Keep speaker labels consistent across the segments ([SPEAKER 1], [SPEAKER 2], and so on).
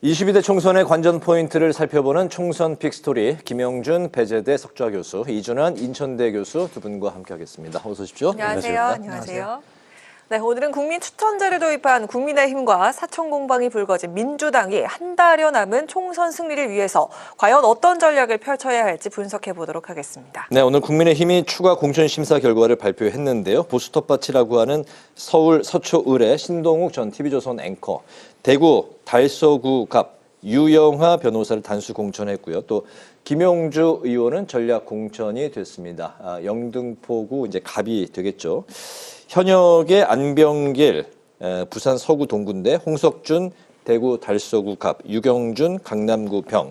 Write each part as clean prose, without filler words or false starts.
[SPEAKER 1] 22대 총선의 관전 포인트를 살펴보는 총선 픽스토리, 김영준 배재대 석좌 교수, 이준환 인천대 교수 두 분과 함께하겠습니다. 어서 오십시오.
[SPEAKER 2] 안녕하세요. 안녕하세요. 네, 오늘은 국민 추천제를 도입한 국민의힘과 사천 공방이 불거진 민주당이 한 달여 남은 총선 승리를 위해서 과연 어떤 전략을 펼쳐야 할지 분석해 보도록 하겠습니다.
[SPEAKER 1] 네, 오늘 국민의힘이 추가 공천 심사 결과를 발표했는데요. 보수 텃밭이라고 하는 서울 서초을의 신동욱 전 TV조선 앵커, 대구 달서구 갑 유영하 변호사를 단수 공천했고요. 또 김용주 의원은 전략 공천이 됐습니다. 영등포구 이제 갑이 되겠죠. 현역의 안병길 부산 서구 동구인데 홍석준 대구 달서구 갑, 유경준 강남구 병,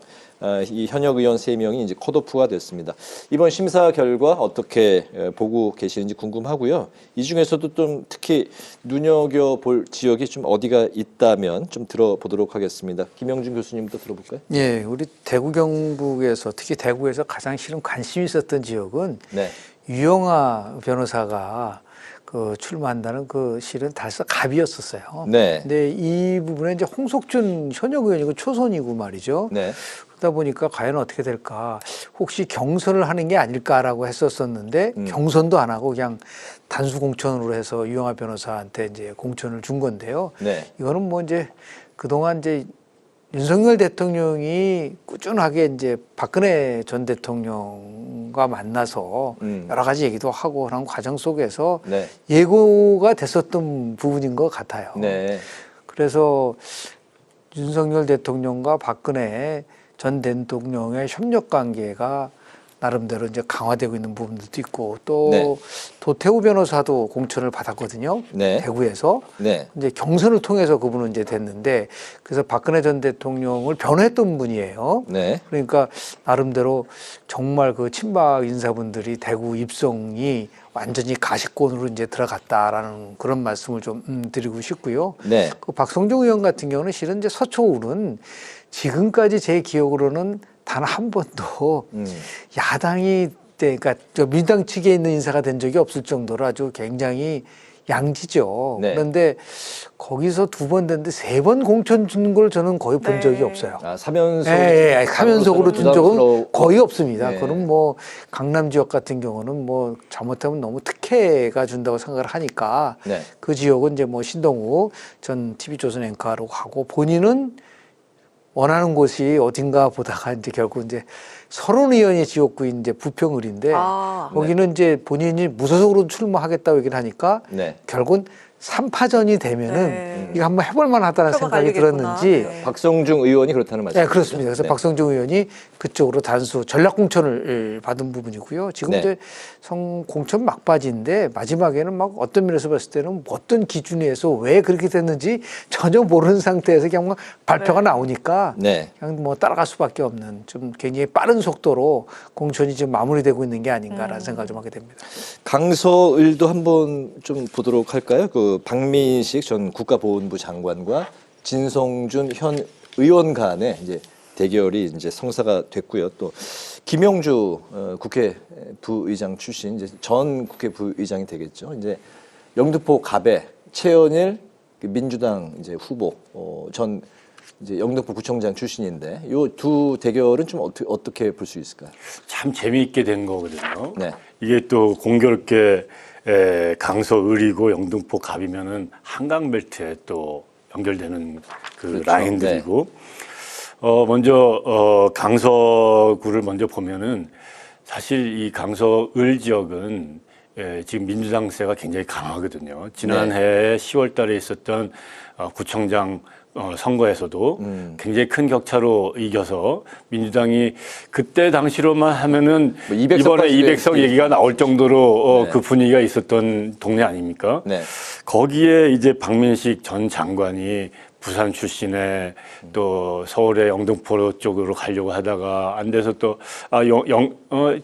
[SPEAKER 1] 이 현역 의원 3명이 이제 컷오프가 됐습니다. 이번 심사 결과 어떻게 보고 계시는지 궁금하고요. 이 중에서도 좀 특히 눈여겨볼 지역이 좀 어디가 있다면 좀 들어보도록 하겠습니다. 김영준 교수님부터 들어볼까요?
[SPEAKER 3] 예, 우리 대구 경북에서 특히 대구에서 가장 실은 관심이 있었던 지역은
[SPEAKER 1] 네.
[SPEAKER 3] 유영하 변호사가 출마한다는 그 실은 달서 갑이었었어요.
[SPEAKER 1] 네.
[SPEAKER 3] 근데 이 부분에 이제 홍석준 현역 의원이고 초선이고 말이죠.
[SPEAKER 1] 네.
[SPEAKER 3] 그러다 보니까 과연 어떻게 될까? 혹시 경선을 하는 게 아닐까라고 했었었는데 경선도 안 하고 그냥 단수 공천으로 해서 유영하 변호사한테 이제 공천을 준 건데요.
[SPEAKER 1] 네.
[SPEAKER 3] 이거는 뭐 이제 그동안 이제 윤석열 대통령이 꾸준하게 이제 박근혜 전 대통령과 만나서 여러 가지 얘기도 하고 그런 과정 속에서
[SPEAKER 1] 네.
[SPEAKER 3] 예고가 됐었던 부분인 것 같아요.
[SPEAKER 1] 네.
[SPEAKER 3] 그래서 윤석열 대통령과 박근혜 전 대통령의 협력 관계가 나름대로 이제 강화되고 있는 부분도 있고 또
[SPEAKER 1] 네.
[SPEAKER 3] 도태우 변호사도 공천을 받았거든요.
[SPEAKER 1] 네.
[SPEAKER 3] 대구에서.
[SPEAKER 1] 네.
[SPEAKER 3] 이제 경선을 통해서 그분은 이제 됐는데 그래서 박근혜 전 대통령을 변호했던 분이에요.
[SPEAKER 1] 네.
[SPEAKER 3] 그러니까 나름대로 정말 그 친박 인사분들이 대구 입성이 완전히 가시권으로 이제 들어갔다라는 그런 말씀을 좀 드리고 싶고요.
[SPEAKER 1] 네.
[SPEAKER 3] 그 박성중 의원 같은 경우는 실은 이제 서초울은 지금까지 제 기억으로는 단 한 번도 야당이 그러니까 민주당 측에 있는 인사가 된 적이 없을 정도로 아주 굉장히 양지죠.
[SPEAKER 1] 네.
[SPEAKER 3] 그런데 거기서 2번 됐는데 3번 공천 준 걸 저는 거의 본 적이 없어요.
[SPEAKER 1] 아, 사면속.
[SPEAKER 3] 예, 사면속으로 준 적은 거의 없습니다.
[SPEAKER 1] 네.
[SPEAKER 3] 그럼 뭐 강남 지역 같은 경우는 뭐 잘못하면 너무 특혜가 준다고 생각을 하니까
[SPEAKER 1] 네.
[SPEAKER 3] 그 지역은 이제 뭐 신동욱 전 TV조선 앵커로 가고 본인은 원하는 곳이 어딘가 보다가 이제 결국 이제 서른 의원이 지역구인 이제 부평을인데 거기는 이제 본인이 무소속으로 출마하겠다고 얘기를 하니까
[SPEAKER 1] 네.
[SPEAKER 3] 결국은 3파전이 되면은 이거 한번 해볼 만하다는 생각이 들었는지
[SPEAKER 2] 네.
[SPEAKER 1] 박성중 의원이 그렇다는 말씀이죠.
[SPEAKER 3] 네, 그렇습니다. 그래서
[SPEAKER 1] 네.
[SPEAKER 3] 박성중 의원이 그쪽으로 단수 전략 공천을 받은 부분이고요. 지금
[SPEAKER 1] 네.
[SPEAKER 3] 이제 공천 막바지인데 마지막에는 막 어떤 면에서 봤을 때는 어떤 기준에서 왜 그렇게 됐는지 전혀 모르는 상태에서 그냥 막 발표가 나오니까
[SPEAKER 1] 네.
[SPEAKER 3] 그냥 뭐 따라갈 수밖에 없는 좀 굉장히 빠른 속도로 공천이 지금 마무리되고 있는 게 아닌가라는 생각을 좀 하게 됩니다.
[SPEAKER 1] 강서을도 한번 좀 보도록 할까요? 그 박민식 전 국가보훈부 장관과 진성준 현 의원 간의 이제 대결이 이제 성사가 됐고요. 또 김용주 국회 부의장 출신 이제 전 국회 부의장이 되겠죠. 이제 영등포 갑의 최연일 민주당 이제 후보 전 이제 영등포 구청장 출신인데 요 두 대결은 좀 어떻게 볼 수 있을까요?
[SPEAKER 4] 참 재미있게 된 거거든요.
[SPEAKER 1] 네.
[SPEAKER 4] 이게 또 공교롭게 강서을이고 영등포 갑이면은 한강 벨트에 또 연결되는 그
[SPEAKER 1] 그렇죠.
[SPEAKER 4] 라인들이고 먼저 강서구를 먼저 보면은 사실 이 강서을 지역은 지금 민주당세가 굉장히 강하거든요. 지난해 10월 달에 있었던 구청장 선거에서도 굉장히 큰 격차로 이겨서 민주당이 그때 당시로만 하면은
[SPEAKER 1] 뭐 200석
[SPEAKER 4] 이번에 200석
[SPEAKER 1] 네.
[SPEAKER 4] 얘기가 나올 정도로
[SPEAKER 1] 네.
[SPEAKER 4] 그 분위기가 있었던 동네 아닙니까?
[SPEAKER 1] 네.
[SPEAKER 4] 거기에 이제 박민식 전 장관이 부산 출신에 또 서울의 영등포 쪽으로 가려고 하다가 안 돼서 또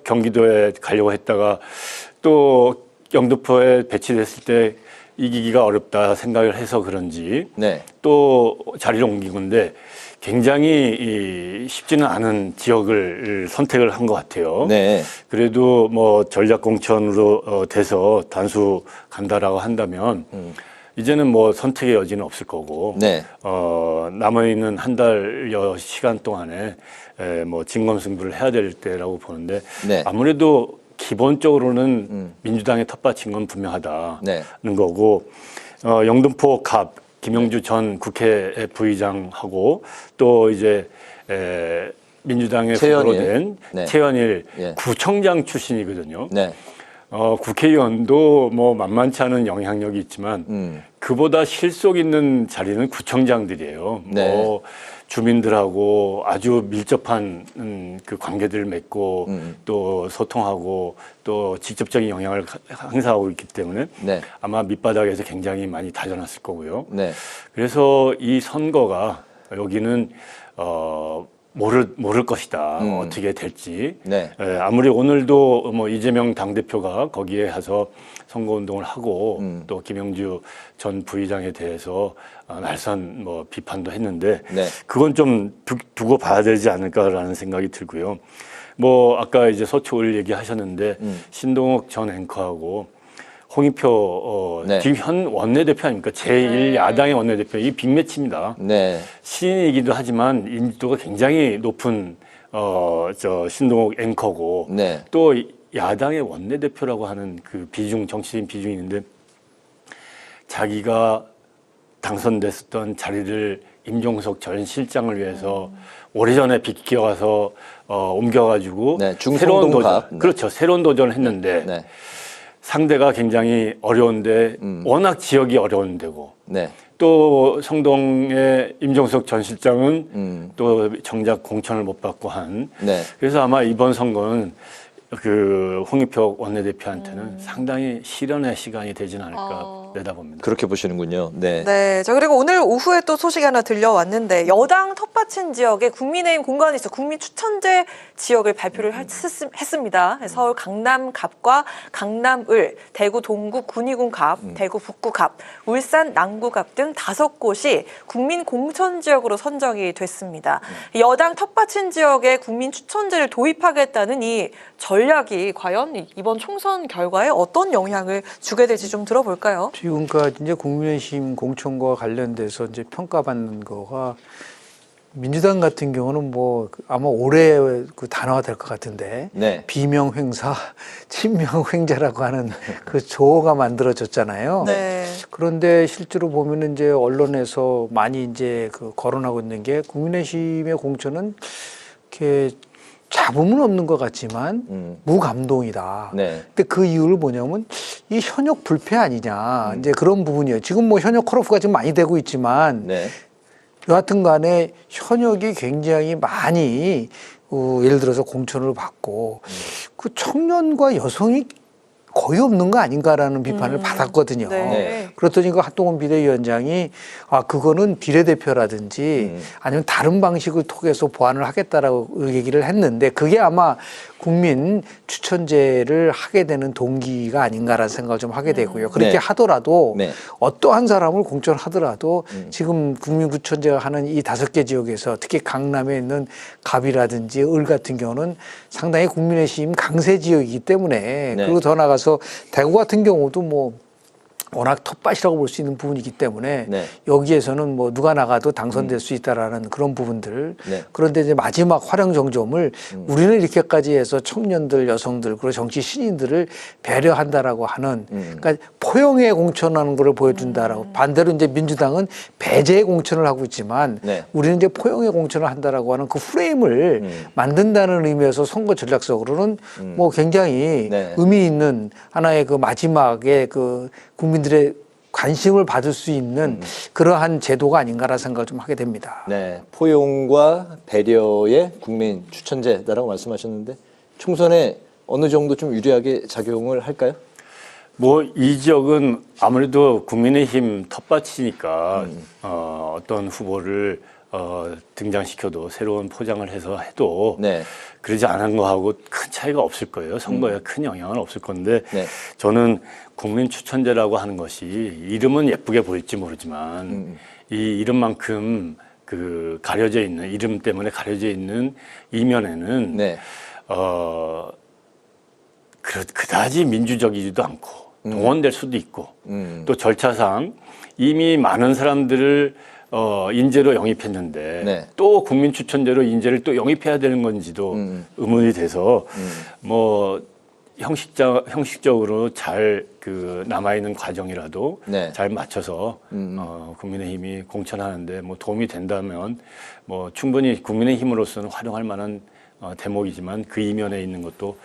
[SPEAKER 4] 경기도에 가려고 했다가 또 영등포에 배치됐을 때 이기기가 어렵다 생각을 해서 그런지
[SPEAKER 1] 네.
[SPEAKER 4] 또 자리를 옮긴 건데 굉장히 쉽지는 않은 지역을 선택을 한 것 같아요.
[SPEAKER 1] 네.
[SPEAKER 4] 그래도 뭐 전략 공천으로 돼서 단수 간다라고 한다면 이제는 뭐 선택의 여지는 없을 거고
[SPEAKER 1] 네.
[SPEAKER 4] 남아있는 한 달여 시간 동안에 뭐 진검승부를 해야 될 때라고 보는데
[SPEAKER 1] 네.
[SPEAKER 4] 아무래도 기본적으로는 민주당의 텃밭인 건 분명하다는
[SPEAKER 1] 네.
[SPEAKER 4] 거고 영등포 갑 김영주 전 국회 부의장하고 또 이제 민주당의 후보로
[SPEAKER 1] 최현일.
[SPEAKER 4] 된
[SPEAKER 1] 네.
[SPEAKER 4] 최현일
[SPEAKER 1] 예.
[SPEAKER 4] 구청장 출신이거든요.
[SPEAKER 1] 네.
[SPEAKER 4] 국회의원도 뭐 만만치 않은 영향력이 있지만 그보다 실속 있는 자리는 구청장들이에요.
[SPEAKER 1] 네.
[SPEAKER 4] 뭐 주민들하고 아주 밀접한 그 관계들을 맺고 또 소통하고 또 직접적인 영향을 행사하고 있기 때문에
[SPEAKER 1] 네.
[SPEAKER 4] 아마 밑바닥에서 굉장히 많이 다져놨을 거고요.
[SPEAKER 1] 네.
[SPEAKER 4] 그래서 이 선거가 여기는 모를 것이다. 어떻게 될지.
[SPEAKER 1] 네.
[SPEAKER 4] 아무리 오늘도 뭐 이재명 당대표가 거기에 가서 선거운동을 하고 또 김영주 전 부의장에 대해서 날선 뭐 비판도 했는데
[SPEAKER 1] 네.
[SPEAKER 4] 그건 좀 두고 봐야 되지 않을까라는 생각이 들고요. 뭐 아까 이제 서초을 얘기하셨는데 신동욱 전 앵커하고 홍익표
[SPEAKER 1] 네.
[SPEAKER 4] 지금 현 원내대표 아닙니까? 제1야당의 원내대표. 이 빅매치입니다.
[SPEAKER 1] 네.
[SPEAKER 4] 신인이기도 하지만 인지도가 굉장히 높은 신동욱 앵커고
[SPEAKER 1] 네.
[SPEAKER 4] 또 야당의 원내대표라고 하는 그 비중, 정치적인 비중이 있는데 자기가 당선됐었던 자리를 임종석 전 실장을 위해서 오래전에 비껴가서 옮겨가지고
[SPEAKER 1] 네,
[SPEAKER 4] 새로운 도전,
[SPEAKER 1] 중성동갑. 네.
[SPEAKER 4] 그렇죠. 새로운 도전을 했는데
[SPEAKER 1] 네.
[SPEAKER 4] 상대가 굉장히 어려운데 워낙 지역이 어려운 데고
[SPEAKER 1] 네.
[SPEAKER 4] 또 성동의 임종석 전 실장은 또 정작 공천을 못 받고 한
[SPEAKER 1] 네.
[SPEAKER 4] 그래서 아마 이번 선거는 그 홍익표 원내대표한테는 상당히 실현의 시간이 되지는 않을까 내다봅니다.
[SPEAKER 1] 그렇게 보시는군요. 네.
[SPEAKER 2] 네, 저 그리고 오늘 오후에 또 소식이 하나 들려왔는데 여당 텃밭인 지역에 국민의힘 공관이 있어 국민 추천제 지역을 발표를 했습니다. 서울 강남 갑과 강남을, 대구 동구 군위군 갑, 대구 북구 갑, 울산 남구 갑 등 5곳이 국민 공천 지역으로 선정이 됐습니다. 여당 텃밭인 지역에 국민 추천제를 도입하겠다는 이 전략이 과연 이번 총선 결과에 어떤 영향을 주게 될지 좀 들어볼까요?
[SPEAKER 3] 지금까지 이제 국민의힘 공천과 관련돼서 이제 평가받는 거가 민주당 같은 경우는 뭐 아마 올해 그 단어가 될 것 같은데
[SPEAKER 1] 네.
[SPEAKER 3] 비명 횡사, 친명 횡재라고 하는 그 조어가 만들어졌잖아요.
[SPEAKER 2] 네.
[SPEAKER 3] 그런데 실제로 보면은 이제 언론에서 많이 이제 그 거론하고 있는 게 국민의힘의 공천은 이렇게 잡음은 없는 것 같지만 무감동이다.
[SPEAKER 1] 네.
[SPEAKER 3] 근데 그 이유를 뭐냐면 이 현역 불패 아니냐 이제 그런 부분이에요. 지금 뭐 현역 컷오프가 지금 많이 되고 있지만
[SPEAKER 1] 네.
[SPEAKER 3] 여하튼 간에 현역이 굉장히 많이 예를 들어서 공천을 받고 그 청년과 여성이 거의 없는 거 아닌가라는 비판을 받았거든요.
[SPEAKER 2] 네.
[SPEAKER 3] 그랬더니 그 한동훈 비대위원장이 그거는 비례대표라든지 아니면 다른 방식을 통해서 보완을 하겠다라고 얘기를 했는데 그게 아마 국민 추천제를 하게 되는 동기가 아닌가라는 생각을 좀 하게 되고요. 그렇게
[SPEAKER 1] 네.
[SPEAKER 3] 하더라도
[SPEAKER 1] 네.
[SPEAKER 3] 어떠한 사람을 공천하더라도 지금 국민 추천제가 하는 이 5개 지역에서 특히 강남에 있는 갑이라든지 을 같은 경우는 상당히 국민의힘 강세 지역이기 때문에
[SPEAKER 1] 네.
[SPEAKER 3] 그리고 더 나가서 대구 같은 경우도 뭐 워낙 텃밭이라고 볼 수 있는 부분이기 때문에
[SPEAKER 1] 네.
[SPEAKER 3] 여기에서는 뭐 누가 나가도 당선될 수 있다라는 그런 부분들.
[SPEAKER 1] 네.
[SPEAKER 3] 그런데 이제 마지막 활용 정점을 우리는 이렇게까지 해서 청년들, 여성들 그리고 정치 신인들을 배려한다라고 하는 그러니까 포용의 공천하는 거를 보여준다라고 반대로 이제 민주당은 배제의 공천을 하고 있지만
[SPEAKER 1] 네.
[SPEAKER 3] 우리는 이제 포용의 공천을 한다라고 하는 그 프레임을 만든다는 의미에서 선거 전략적으로는 뭐 굉장히
[SPEAKER 1] 네.
[SPEAKER 3] 의미 있는 하나의 그 마지막에 그 국민들의 관심을 받을 수 있는 그러한 제도가 아닌가라는 생각을 좀 하게 됩니다.
[SPEAKER 1] 네. 포용과 배려의 국민 추천제다라고 말씀하셨는데 총선에 어느 정도 좀 유리하게 작용을 할까요?
[SPEAKER 4] 뭐 이 지역은 아무래도 국민의힘 텃밭이니까 어떤 후보를 등장시켜도 새로운 포장을 해서 해도
[SPEAKER 1] 네.
[SPEAKER 4] 그러지 않은 거하고 큰 차이가 없을 거예요. 선거에 큰 영향은 없을 건데
[SPEAKER 1] 네.
[SPEAKER 4] 저는 국민 추천제라고 하는 것이 이름은 예쁘게 보일지 모르지만 이 이름만큼 그 가려져 있는 이름 때문에 가려져 있는 이면에는
[SPEAKER 1] 네.
[SPEAKER 4] 그다지 민주적이지도 않고 동원될 수도 있고 또 절차상 이미 많은 사람들을 인재로 영입했는데
[SPEAKER 1] 네.
[SPEAKER 4] 또 국민 추천제로 인재를 또 영입해야 되는 건지도 의문이 돼서 뭐 형식적으로 잘 그 남아있는 과정이라도
[SPEAKER 1] 네.
[SPEAKER 4] 잘 맞춰서 국민의힘이 공천하는데 뭐 도움이 된다면 뭐 충분히 국민의힘으로서는 활용할 만한 대목이지만 그 이면에 있는 것도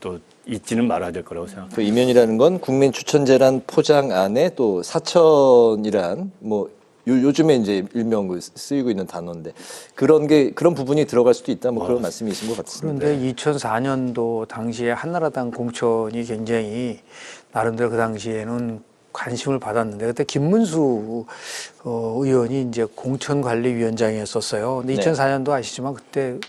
[SPEAKER 4] 또 잊지는 말아야 될 거라고 생각합니다.
[SPEAKER 1] 그 이면이라는 건 국민 추천제란 포장 안에 또 사천이란 뭐 요즘에 이제 일명 쓰이고 있는 단어인데 그런 부분이 들어갈 수도 있다 뭐 그런 말씀이신 것 같습니다.
[SPEAKER 3] 그런데 2004년도 당시에 한나라당 공천이 굉장히 나름대로 그 당시에는 관심을 받았는데 그때 김문수 의원이 이제 공천관리위원장이었었어요. 근데
[SPEAKER 1] 네.
[SPEAKER 3] 2004년도 아시지만 그때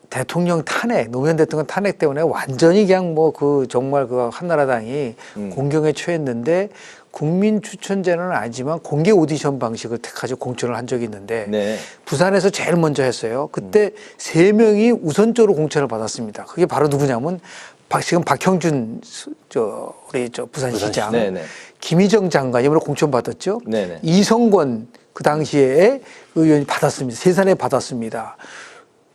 [SPEAKER 3] 대통령 탄핵, 노무현 대통령 탄핵 때문에 완전히 그냥 뭐 그 정말 그 한나라당이 공경에 처했는데 국민 추천제는 아니지만 공개 오디션 방식을 택하지고 공천을 한 적이 있는데
[SPEAKER 1] 네.
[SPEAKER 3] 부산에서 제일 먼저 했어요. 그때 3명이 우선적으로 공천을 받았습니다. 그게 바로 누구냐면 지금 박형준 우리 부산시장,
[SPEAKER 1] 네네.
[SPEAKER 3] 김희정 장관이 공천 받았죠.
[SPEAKER 1] 네네.
[SPEAKER 3] 이성권 그 당시에 의원이 받았습니다. 세산에 받았습니다.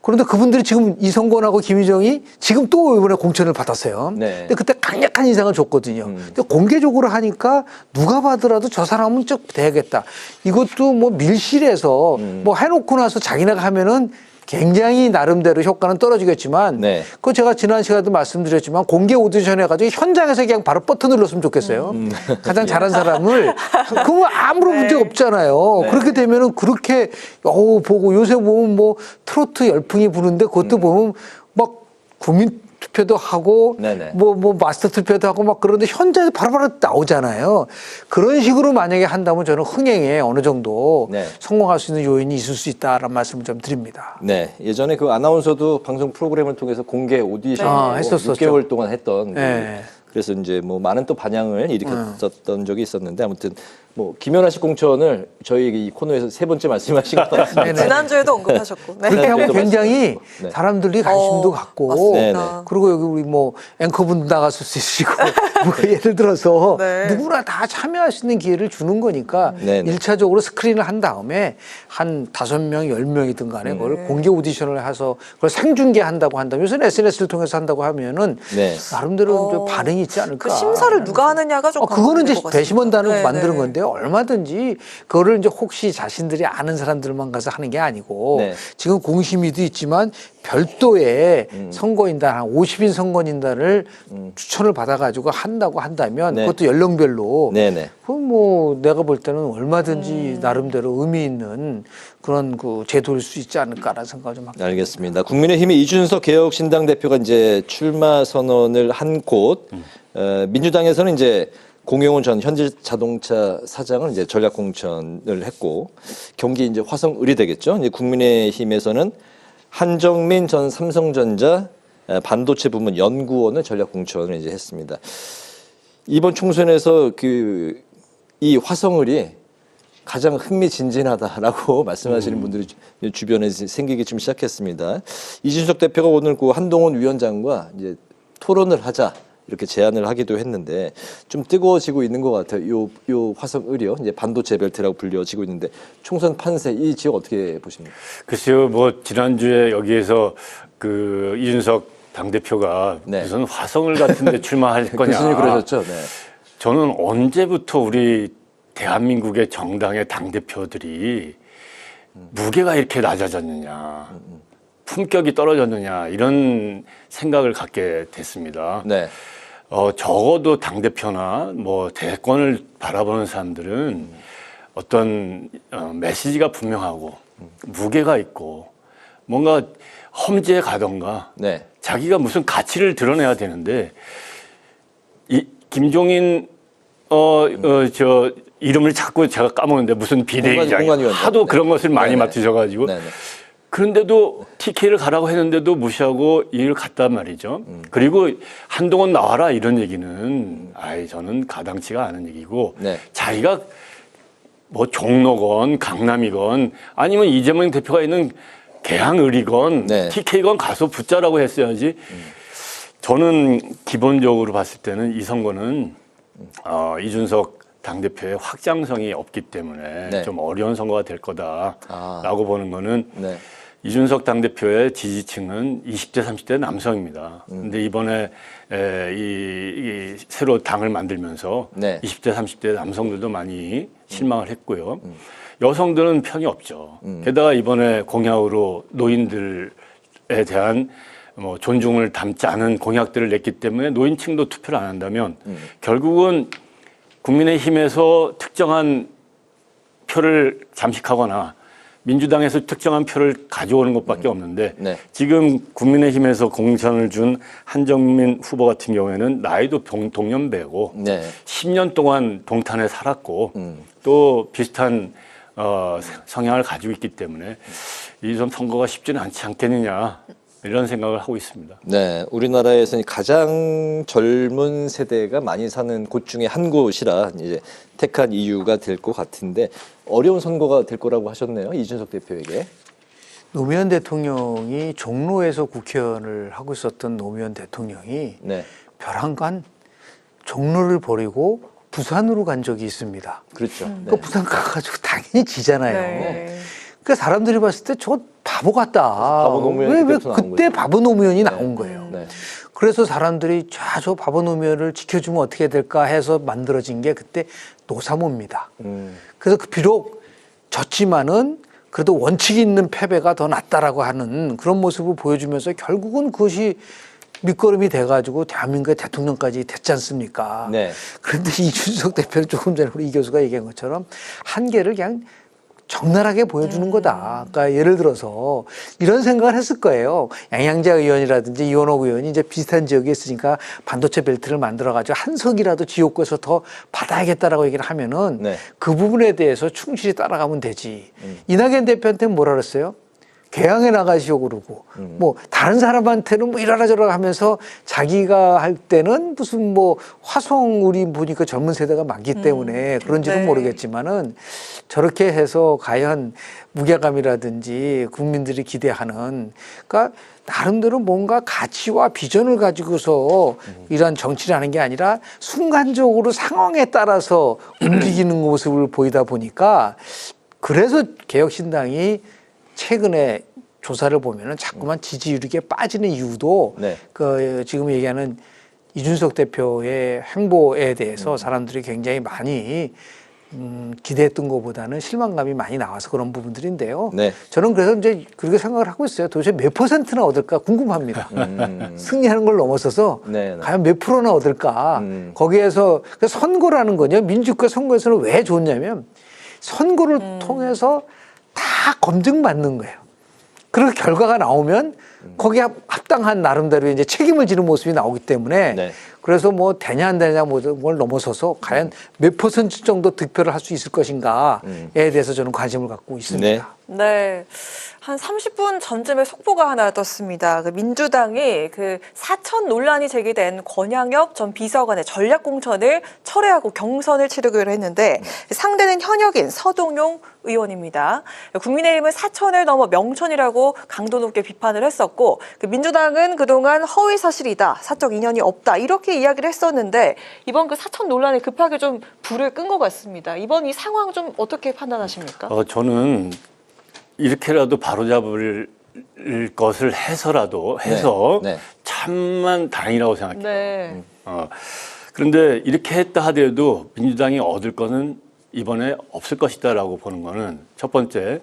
[SPEAKER 3] 그런데 그분들이 지금 이성권하고 김희정이 지금 또 이번에 공천을 받았어요.
[SPEAKER 1] 네.
[SPEAKER 3] 근데 그때 강력한 인상을 줬거든요. 근데 공개적으로 하니까 누가 봐더라도 저 사람은 좀 돼야겠다. 이것도 뭐 밀실에서 뭐 해놓고 나서 자기네가 하면은 굉장히 나름대로 효과는 떨어지겠지만
[SPEAKER 1] 네.
[SPEAKER 3] 그거 제가 지난 시간에도 말씀드렸지만 공개 오디션 해가지고 현장에서 그냥 바로 버튼 눌렀으면 좋겠어요. 가장 잘한 사람을 그거 아무런 문제가 없잖아요. 그렇게 되면은 그렇게 보고 요새 보면 뭐 트로트 열풍이 부는데 그것도 보면 막 국민 투표도 하고
[SPEAKER 1] 네네.
[SPEAKER 3] 뭐 마스터 투표도 하고 막 그러는데 현장에서 바로바로 나오잖아요. 그런 식으로 만약에 한다면 저는 흥행에 어느 정도
[SPEAKER 1] 네.
[SPEAKER 3] 성공할 수 있는 요인이 있을 수 있다라는 말씀을 좀 드립니다.
[SPEAKER 1] 네, 예전에 그 아나운서도 방송 프로그램을 통해서 공개 오디션
[SPEAKER 3] 했었었죠.
[SPEAKER 1] 6개월 동안 했던
[SPEAKER 3] 네.
[SPEAKER 1] 그래서 이제 뭐 많은 또 반향을 일으켰었던 적이 있었는데 아무튼 뭐 김연아 씨 공천을 저희 이 코너에서 3번째 말씀하신 것 같습니다.
[SPEAKER 3] 네네.
[SPEAKER 2] 지난주에도 언급하셨고. 네.
[SPEAKER 3] 그렇게 하면
[SPEAKER 1] 또
[SPEAKER 3] 굉장히
[SPEAKER 1] 네.
[SPEAKER 3] 사람들이 관심도 갖고
[SPEAKER 2] 맞습니다.
[SPEAKER 1] 네네.
[SPEAKER 3] 그리고 여기 우리 뭐 앵커분 나갔을 수 있으시고 뭐 예를 들어서
[SPEAKER 2] 네.
[SPEAKER 3] 누구나 다 참여할 수 있는 기회를 주는 거니까
[SPEAKER 1] 네네.
[SPEAKER 3] 1차적으로 스크린을 한 다음에 한 5명, 10명이든 간에 그걸 공개 오디션을 해서 그걸 생중계한다고 한다면 요새는 SNS를 통해서 한다고 하면은
[SPEAKER 1] 네.
[SPEAKER 3] 나름대로 좀 반응이 있지 않을까.
[SPEAKER 2] 그 심사를 누가 하느냐가 좀
[SPEAKER 3] 그거는 이제
[SPEAKER 2] 관건일 것 같습니다.
[SPEAKER 3] 배심원단을
[SPEAKER 2] 네,
[SPEAKER 3] 만드는
[SPEAKER 2] 네.
[SPEAKER 3] 건데요. 얼마든지 그거를 이제 혹시 자신들이 아는 사람들만 가서 하는 게 아니고
[SPEAKER 1] 네.
[SPEAKER 3] 지금 공심위도 있지만 별도의 선거인단 한 50인 선거인단을 추천을 받아가지고 한다고 한다면
[SPEAKER 1] 네.
[SPEAKER 3] 그것도 연령별로
[SPEAKER 1] 네네.
[SPEAKER 3] 그건 뭐 내가 볼 때는 얼마든지 나름대로 의미 있는 그런 그 제도일 수 있지 않을까라는 생각을 좀 합니다.
[SPEAKER 1] 알겠습니다. 국민의힘의 이준석 개혁신당 대표가 이제 출마 선언을 한 곳, 민주당에서는 이제 공용훈 전 현대자동차 사장을 이제 전략 공천을 했고 경기 이제 화성 의뢰되겠죠. 이제 국민의힘에서는 한정민 전 삼성전자 반도체 부문 연구원을 전략 공천을 이제 했습니다. 이번 총선에서 이 화성을이 가장 흥미진진하다라고 말씀하시는 분들이 주변에 생기기 좀 시작했습니다. 이준석 대표가 오늘 그 한동훈 위원장과 이제 토론을 하자 이렇게 제안을 하기도 했는데 좀 뜨거워지고 있는 것 같아요. 요 화성 의료 이제 반도체 벨트라고 불려지고 있는데 총선 판세 이 지역 어떻게 보십니까?
[SPEAKER 4] 글쎄요, 뭐 지난주에 여기에서 그 이준석 당대표가
[SPEAKER 1] 네.
[SPEAKER 4] 무슨 화성을 같은데 출마할 거냐.
[SPEAKER 1] 교수님 그러셨죠. 네.
[SPEAKER 4] 저는 언제부터 우리 대한민국의 정당의 당대표들이 무게가 이렇게 낮아졌느냐, 품격이 떨어졌느냐 이런 생각을 갖게 됐습니다.
[SPEAKER 1] 네.
[SPEAKER 4] 적어도 당대표나 뭐 대권을 바라보는 사람들은 어떤 메시지가 분명하고 무게가 있고 뭔가 험지에 가던가
[SPEAKER 1] 네.
[SPEAKER 4] 자기가 무슨 가치를 드러내야 되는데 이 김종인 저 이름을 자꾸 제가 까먹는데 무슨 비대위장
[SPEAKER 1] 공관위원장.
[SPEAKER 4] 하도 그런 것을 많이
[SPEAKER 1] 네네.
[SPEAKER 4] 맡으셔가지고
[SPEAKER 1] 네네.
[SPEAKER 4] 그런데도 TK를 가라고 했는데도 무시하고 일을 갔단 말이죠. 그리고 한동훈 나와라 이런 얘기는 저는 가당치가 않은 얘기고
[SPEAKER 1] 네.
[SPEAKER 4] 자기가 뭐 종로건 강남이건 아니면 이재명 대표가 있는 개항을이건
[SPEAKER 1] 네.
[SPEAKER 4] TK건 가서 붙자라고 했어야지. 저는 기본적으로 봤을 때는 이 선거는 이준석 당대표의 확장성이 없기 때문에
[SPEAKER 1] 네.
[SPEAKER 4] 좀 어려운 선거가 될 거다라고 보는 거는
[SPEAKER 1] 네.
[SPEAKER 4] 이준석 당대표의 지지층은 20대, 30대 남성입니다. 근데 이번에 이 새로 당을 만들면서
[SPEAKER 1] 네.
[SPEAKER 4] 20대, 30대 남성들도 많이 실망을 했고요. 여성들은 편이 없죠. 게다가 이번에 공약으로 노인들에 대한 뭐 존중을 담지 않은 공약들을 냈기 때문에 노인층도 투표를 안 한다면 결국은 국민의힘에서 특정한 표를 잠식하거나 민주당에서 특정한 표를 가져오는 것밖에 없는데
[SPEAKER 1] 네.
[SPEAKER 4] 지금 국민의힘에서 공천을 준 한정민 후보 같은 경우에는 나이도 동년배고
[SPEAKER 1] 네.
[SPEAKER 4] 10년 동안 동탄에 살았고 또 비슷한 성향을 가지고 있기 때문에 이 좀 선거가 쉽지는 않지 않겠느냐 이런 생각을 하고 있습니다.
[SPEAKER 1] 네, 우리나라에서는 가장 젊은 세대가 많이 사는 곳 중에 한 곳이라 이제 택한 이유가 될 것 같은데 어려운 선거가 될 거라고 하셨네요, 이준석 대표에게.
[SPEAKER 3] 노무현 대통령이 종로에서 국회의원을 하고 있었던 노무현 대통령이
[SPEAKER 1] 네,
[SPEAKER 3] 벼랑간 종로를 버리고 부산으로 간 적이 있습니다.
[SPEAKER 1] 그렇죠. 네.
[SPEAKER 3] 그 부산 가가지고 당연히 지잖아요.
[SPEAKER 2] 네.
[SPEAKER 3] 그러니까 사람들이 봤을 때 저 바보 같다.
[SPEAKER 1] 바보 노무현이
[SPEAKER 3] 왜
[SPEAKER 1] 그때부터 나온
[SPEAKER 3] 그때
[SPEAKER 1] 거죠.
[SPEAKER 3] 바보 노무현이 나온 거예요.
[SPEAKER 1] 네.
[SPEAKER 3] 그래서 사람들이 저 바보 노무현을 지켜주면 어떻게 될까 해서 만들어진 게 그때 노사모입니다. 그래서 비록 졌지만은 그래도 원칙이 있는 패배가 더 낫다라고 하는 그런 모습을 보여주면서 결국은 그것이 밑거름이 돼가지고 대한민국의 대통령까지 됐지 않습니까?
[SPEAKER 1] 네.
[SPEAKER 3] 그런데 이준석 대표는 조금 전에 우리 이 교수가 얘기한 것처럼 한계를 그냥 적나라하게 보여주는 거다. 그러니까 예를 들어서 이런 생각을 했을 거예요. 양양자 의원이라든지 이원호 의원이 이제 비슷한 지역에 있으니까 반도체 벨트를 만들어가지고 한 석이라도 지역구에서 더 받아야겠다라고 얘기를 하면은
[SPEAKER 1] 네.
[SPEAKER 3] 그 부분에 대해서 충실히 따라가면 되지. 이낙연 대표한테 뭐라 그랬어요? 개항에 나가시오 그러고 뭐 다른 사람한테는 뭐 이러라 저러라 하면서 자기가 할 때는 무슨 뭐 화성 우리 보니까 젊은 세대가 많기 때문에 그런지는
[SPEAKER 2] 네.
[SPEAKER 3] 모르겠지만은 저렇게 해서 과연 무게감이라든지 국민들이 기대하는 그러니까 나름대로 뭔가 가치와 비전을 가지고서 이러한 정치를 하는 게 아니라 순간적으로 상황에 따라서 움직이는 모습을 보이다 보니까 그래서 개혁신당이 최근에 조사를 보면은 자꾸만 지지율이 빠지는 이유도
[SPEAKER 1] 네.
[SPEAKER 3] 그 지금 얘기하는 이준석 대표의 행보에 대해서 사람들이 굉장히 많이 기대했던 것보다는 실망감이 많이 나와서 그런 부분들인데요.
[SPEAKER 1] 네.
[SPEAKER 3] 저는 그래서 이제 그렇게 생각을 하고 있어요. 도대체 몇 %나 얻을까 궁금합니다. 승리하는 걸 넘어서서
[SPEAKER 1] 네, 네.
[SPEAKER 3] 과연 몇 프로나 얻을까. 거기에서 그 선거라는 거죠. 민주주의 선거에서는 왜 좋냐면 선거를 통해서 다 검증받는 거예요. 그리고 결과가 나오면 거기에 합당한 나름대로 이제 책임을 지는 모습이 나오기 때문에
[SPEAKER 1] 네.
[SPEAKER 3] 그래서 뭐 되냐 안 되냐 뭘 넘어서서 과연 몇 % 정도 득표를 할 수 있을 것인가에 대해서 저는 관심을 갖고 있습니다.
[SPEAKER 1] 네.
[SPEAKER 2] 네. 한 30분 전쯤에 속보가 하나 떴습니다. 그 민주당이 그 사천 논란이 제기된 권양엽 전 비서관의 전략 공천을 철회하고 경선을 치르기로 했는데 상대는 현역인 서동용 의원입니다. 국민의힘은 사천을 넘어 명천이라고 강도 높게 비판을 했었고 그 민주당은 그동안 허위 사실이다, 사적 인연이 없다 이렇게 이야기를 했었는데 이번 그 사천 논란에 급하게 좀 불을 끈 것 같습니다. 이번 이 상황 좀 어떻게 판단하십니까?
[SPEAKER 4] 저는 이렇게라도 바로잡을 것을 해서
[SPEAKER 1] 네.
[SPEAKER 4] 참만 다행이라고 생각해요.
[SPEAKER 2] 네.
[SPEAKER 4] 그런데 이렇게 했다 하더라도 민주당이 얻을 것은 이번에 없을 것이다라고 보는 거는 첫 번째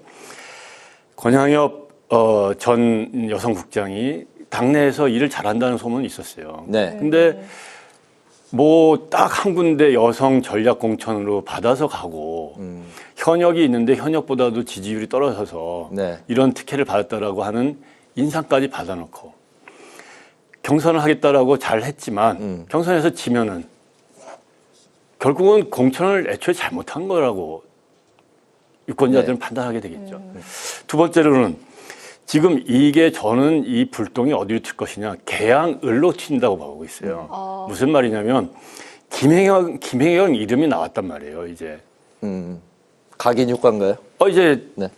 [SPEAKER 4] 권양엽 전 여성국장이 당내에서 일을 잘한다는 소문이 있었어요.
[SPEAKER 1] 네.
[SPEAKER 4] 근데 뭐 딱 한 군데 여성 전략 공천으로 받아서 가고 현역이 있는데 현역보다도 지지율이 떨어져서
[SPEAKER 1] 네.
[SPEAKER 4] 이런 특혜를 받았다라고 하는 인상까지 받아놓고 경선을 하겠다라고 잘 했지만 경선에서 지면은 결국은 공천을 애초에 잘못한 거라고 유권자들은
[SPEAKER 1] 네.
[SPEAKER 4] 판단하게 되겠죠. 두 번째로는 지금 이게 저는 이 불똥이 어디로 튈 것이냐 개항을로 튄다고 보고 있어요. 무슨 말이냐면 김혜경 이름이 나왔단 말이에요. 이제
[SPEAKER 1] 각인 효과인가요?
[SPEAKER 4] 이제
[SPEAKER 1] 네.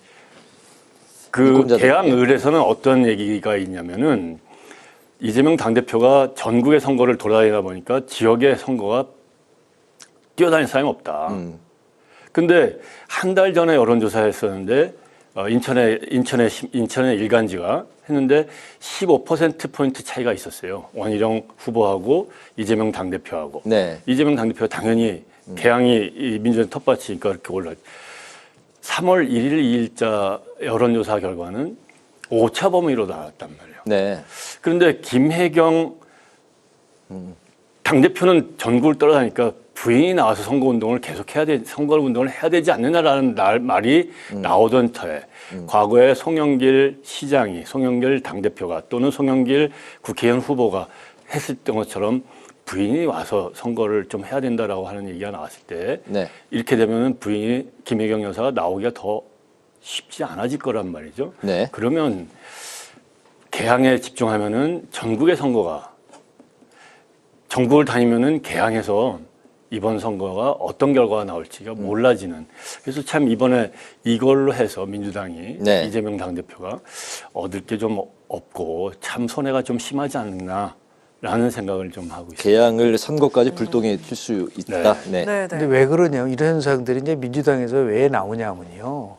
[SPEAKER 4] 그
[SPEAKER 1] 유권자들.
[SPEAKER 4] 개항을에서는 어떤 얘기가 있냐면은 이재명 당대표가 전국의 선거를 돌아다니다 보니까 지역의 선거가 뛰어다닐 사람이 없다. 근데 한 달 전에 여론조사 했었는데 인천의 일간지가 했는데 15%포인트 차이가 있었어요. 원희룡 후보하고 이재명 당대표하고.
[SPEAKER 1] 네.
[SPEAKER 4] 이재명 당대표가 당연히 개항이 이 민주당 텃밭이니까 이렇게 올라. 3월 1일, 2일자 여론조사 결과는 오차 범위로 나왔단 말이에요.
[SPEAKER 1] 네. 그런데
[SPEAKER 4] 그런데 김혜경 당대표는 전국을 떠나다니까 부인이 나와서 선거운동을 선거운동을 해야 되지 않느냐라는 말이 나오던 터에 과거에 송영길 시장이, 송영길 당대표가 또는 송영길 국회의원 후보가 했을 것처럼 부인이 와서 선거를 좀 해야 된다라고 하는 얘기가 나왔을 때
[SPEAKER 1] 네.
[SPEAKER 4] 이렇게 되면은 부인이 김혜경 여사가 나오기가 더 쉽지 않아질 거란 말이죠.
[SPEAKER 1] 네.
[SPEAKER 4] 그러면 개항에 집중하면은 전국의 선거가 전국을 다니면은 개항에서 이번 선거가 어떤 결과가 나올지가 몰라지는. 그래서 참 이번에 이걸로 해서 민주당이
[SPEAKER 1] 네.
[SPEAKER 4] 이재명 당대표가 얻을 게 좀 없고 참 손해가 좀 심하지 않나라는 생각을 좀 하고 있습니다.
[SPEAKER 1] 개항을 선거까지 불똥에 튈 수 있다. 네.
[SPEAKER 2] 네,
[SPEAKER 3] 근데
[SPEAKER 2] 네.
[SPEAKER 3] 왜 그러냐면 이런 현상들이 이제 민주당에서 왜 나오냐면요.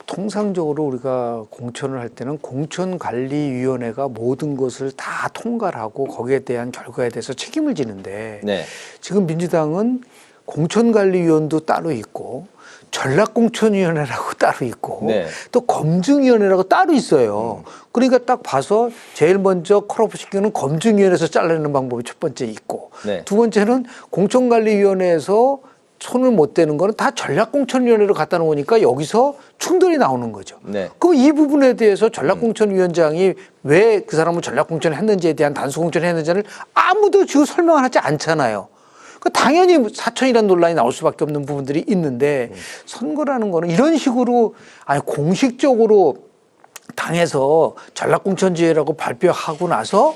[SPEAKER 3] 통상적으로 우리가 공천을 할 때는 공천관리위원회가 모든 것을 다 통과를 하고 거기에 대한 결과에 대해서 책임을 지는데
[SPEAKER 1] 네.
[SPEAKER 3] 지금 민주당은 공천관리위원도 따로 있고 전략공천위원회라고 따로 있고
[SPEAKER 1] 네.
[SPEAKER 3] 또 검증위원회라고 따로 있어요. 그러니까 딱 봐서 제일 먼저 컬업 시키는 검증위원회에서 잘라내는 방법이 첫 번째 있고
[SPEAKER 1] 네.
[SPEAKER 3] 두 번째는 공천관리위원회에서 손을 못 대는 거는 다 전략공천위원회로 갖다 놓으니까 여기서 충돌이 나오는 거죠.
[SPEAKER 1] 네.
[SPEAKER 3] 그럼 이 부분에 대해서 전략공천위원장이 왜 그 사람을 전략공천을 했는지에 대한 단수공천을 했는지를 아무도 지금 설명을 하지 않잖아요. 그 당연히 사천이라는 논란이 나올 수밖에 없는 부분들이 있는데 선거라는 거는 이런 식으로 아니 공식적으로 당에서 전략공천제라고 발표하고 나서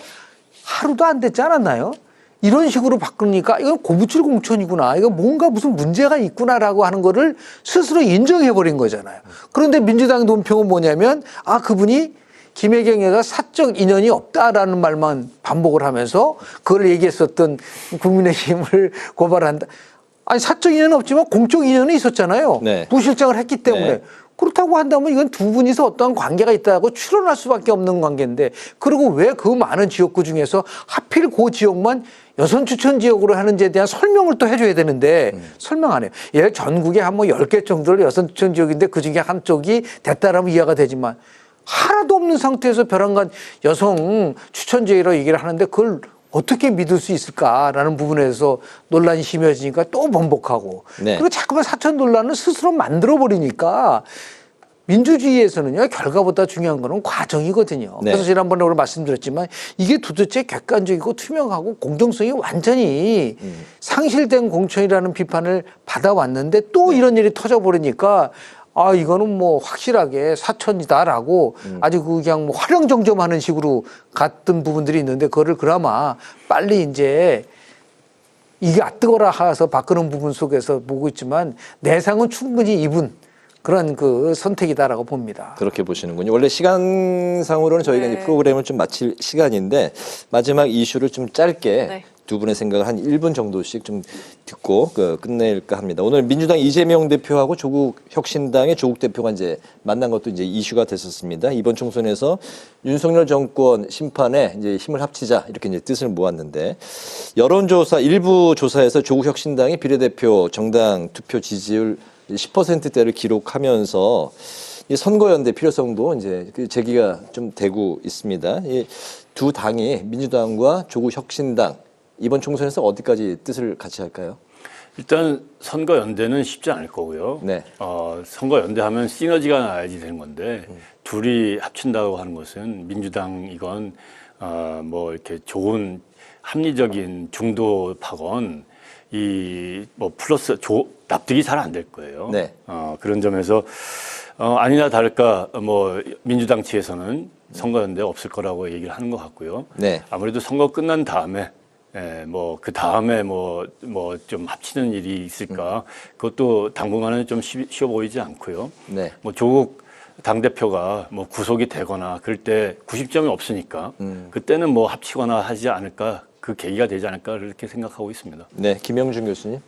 [SPEAKER 3] 하루도 안 됐지 않았나요? 이런 식으로 바꾸니까 이건 고무줄 공천이구나. 이거 뭔가 무슨 문제가 있구나라고 하는 거를 스스로 인정해버린 거잖아요. 그런데 민주당 논평은 뭐냐면 아 그분이 김혜경에가 사적 인연이 없다라는 말만 반복을 하면서 그걸 얘기했었던 국민의힘을 고발한다. 아니 사적 인연은 없지만 공적 인연은 있었잖아요.
[SPEAKER 1] 네.
[SPEAKER 3] 부실장을 했기 때문에.
[SPEAKER 1] 네.
[SPEAKER 3] 그렇다고 한다면 이건 두 분이서 어떠한 관계가 있다고 추론할 수밖에 없는 관계인데 그리고 왜 그 많은 지역구 중에서 하필 그 지역만 여선 추천 지역으로 하는지에 대한 설명을 또 해줘야 되는데 설명 안 해요. 예, 전국에 한 뭐 10개 정도를 여선 추천 지역인데 그중에 한쪽이 됐다라면 이해가 되지만 하나도 없는 상태에서 벼랑간 여성 추천 지역이라고 얘기를 하는데 그걸 어떻게 믿을 수 있을까라는 부분에서 논란이 심해지니까 또 번복하고
[SPEAKER 1] 네.
[SPEAKER 3] 그리고 자꾸만 사천 논란을 스스로 만들어버리니까 민주주의에서는요 결과보다 중요한 거는 과정이거든요.
[SPEAKER 1] 네.
[SPEAKER 3] 그래서 지난번에 우리 말씀드렸지만 이게 도대체 객관적이고 투명하고 공정성이 완전히 상실된 공천이라는 비판을 받아왔는데 또 이런 일이 터져버리니까 아 이거는 뭐 확실하게 사천이다라고 아주 그냥 뭐 활용정점하는 식으로 갔던 부분들이 있는데 그거를 그나마 빨리 이제 이게 뜨거라 해서 바꾸는 부분 속에서 보고 있지만 내상은 충분히 입은 그런 그 선택이다라고 봅니다.
[SPEAKER 1] 그렇게 보시는군요. 원래 시간상으로는 저희가
[SPEAKER 2] 네.
[SPEAKER 1] 이제 프로그램을 좀 마칠 시간인데 마지막 이슈를 좀 짧게
[SPEAKER 2] 네.
[SPEAKER 1] 두 분의 생각을 한 1분 정도씩 좀 듣고 끝낼까 합니다. 오늘 민주당 이재명 대표하고 조국 혁신당의 조국 대표가 이제 만난 것도 이제 이슈가 됐었습니다. 이번 총선에서 윤석열 정권 심판에 이제 힘을 합치자 이렇게 이제 뜻을 모았는데 여론조사 일부 조사에서 조국 혁신당이 비례대표 정당 투표 지지율 10%대를 기록하면서 이 선거연대 필요성도 이제 제기가 좀 되고 있습니다. 이 두 당이 민주당과 조국 혁신당 이번 총선에서 어디까지 뜻을 같이 할까요?
[SPEAKER 4] 일단 선거 연대는 쉽지 않을 거고요.
[SPEAKER 1] 네.
[SPEAKER 4] 선거 연대하면 시너지가 나야지 되는 건데 둘이 합친다고 하는 것은 민주당이건 뭐 이렇게 좋은 합리적인 중도파건 이 뭐 플러스 납득이 잘 안 될 거예요.
[SPEAKER 1] 네.
[SPEAKER 4] 그런 점에서 아니나 다를까 뭐 민주당 측에서는 선거 연대 없을 거라고 얘기를 하는 것 같고요.
[SPEAKER 1] 네.
[SPEAKER 4] 아무래도 선거 끝난 다음에 뭐 그 다음에 뭐 좀 합치는 일이 있을까? 그것도 당분간은 좀 쉬워 보이지 않고요.
[SPEAKER 1] 네.
[SPEAKER 4] 뭐 조국 당대표가 뭐 구속이 되거나 그럴 때 90점이 없으니까 그때는 뭐 합치거나 하지 않을까, 그 계기가 되지 않을까 그렇게 생각하고 있습니다.
[SPEAKER 1] 네, 김영준 교수님.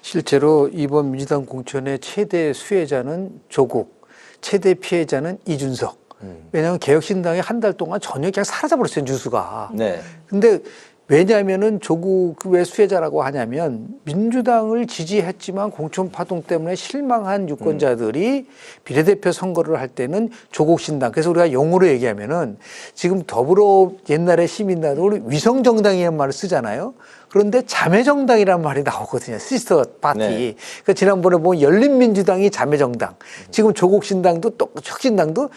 [SPEAKER 3] 실제로 이번 민주당 공천의 최대 수혜자는 조국, 최대 피해자는 이준석. 왜냐하면 개혁신당이 한 달 동안 전혀 그냥 사라져버렸어요, 뉴스가.
[SPEAKER 1] 네.
[SPEAKER 3] 근데 왜냐하면은 조국 왜 수혜자라고 하냐면 민주당을 지지했지만 공천 파동 때문에 실망한 유권자들이 비례대표 선거를 할 때는 조국 신당. 그래서 우리가 용어로 얘기하면은 지금 더불어 옛날에 시민당을 위성정당이라는 말을 쓰잖아요. 그런데 자매정당이라는 말이 나오거든요. 시스터 파티.
[SPEAKER 1] 네.
[SPEAKER 3] 그러니까 지난번에 보면 열린민주당이 자매정당. 지금 조국 신당도 혁신당도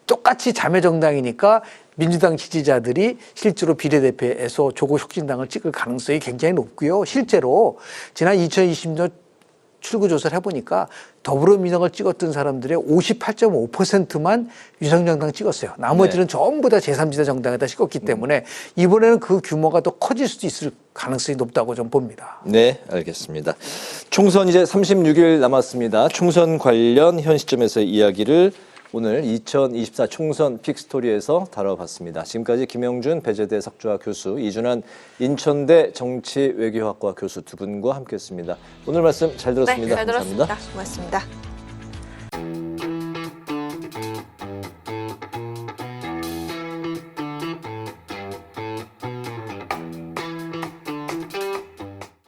[SPEAKER 3] 똑같이 자매정당이니까 민주당 지지자들이 실제로 비례대표에서 조국 혁신당을 찍을 가능성이 굉장히 높고요. 실제로 지난 2020년 출구조사를 해보니까 더불어민주당을 찍었던 사람들의 58.5%만 위성정당 찍었어요. 나머지는 전부 다 제3지대 정당에다 찍었기 때문에 이번에는 그 규모가 더 커질 수도 있을 가능성이 높다고 좀 봅니다.
[SPEAKER 1] 네, 알겠습니다. 총선 이제 36일 남았습니다. 총선 관련 현 시점에서의 이야기를 오늘 2024 총선 픽스토리에서 다뤄봤습니다. 지금까지 김영준 배재대 석좌 교수, 이준환 인천대 정치외교학과 교수 두 분과 함께했습니다. 오늘 말씀 잘 들었습니다.
[SPEAKER 2] 네, 잘
[SPEAKER 1] 감사합니다.
[SPEAKER 2] 들었습니다. 고맙습니다.